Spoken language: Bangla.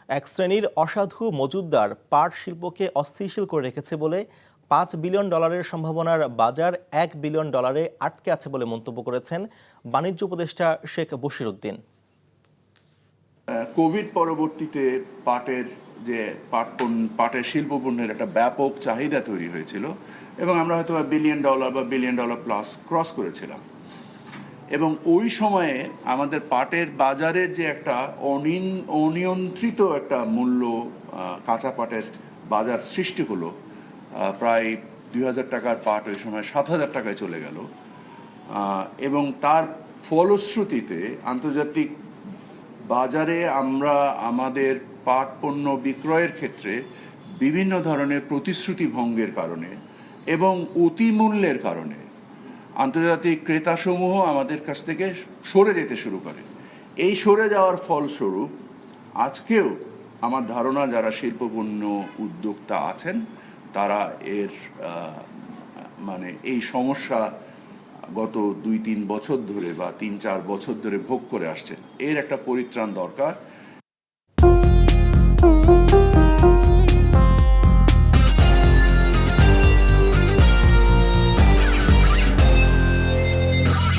এক শ্রেণীর অসাধু মজুতদার পাট শিল্পকে অস্থিতিশীল করে রেখেছে বলে $5 বিলিয়ন সম্ভাবনার বাজার $1 বিলিয়ন আটকে আছে বলে মন্তব্য করেছেন বাণিজ্য উপদেষ্টা শেখ বশির উদ্দিন। কোভিড পরবর্তীতে পাটের যে পাটের শিল্পপণ্যের একটা ব্যাপক চাহিদা তৈরি হয়েছিল এবং আমরা হয়তো $1 বিলিয়ন বা $1 বিলিয়ন প্লাস ক্রস করেছিলাম এবং ওই সময়ে আমাদের পাটের বাজারের যে একটা অনিয়ন্ত্রিত একটা মূল্য কাঁচা পাটের বাজার সৃষ্টি হলো, প্রায় 2000 টাকার পাট ওই সময় 7000 টাকায় চলে গেল এবং তার ফলশ্রুতিতে আন্তর্জাতিক বাজারে আমরা আমাদের পাট পণ্য বিক্রয়ের ক্ষেত্রে বিভিন্ন ধরনের প্রতিশ্রুতি ভঙ্গের কারণে এবং অতিমূল্যের কারণে আন্তর্জাতিক ক্রেতাসমূহ আমাদের কাছ থেকে সরে যেতে শুরু করে। এই সরে যাওয়ার ফলস্বরূপ আজকেও আমার ধারণা যারা শিল্পপণ্য উদ্যোক্তা আছেন তারা এর এই সমস্যা গত 2-3 বছর ধরে বা 3-4 বছর ধরে ভোগ করে আসছেন। এর একটা পরিত্রাণ দরকার।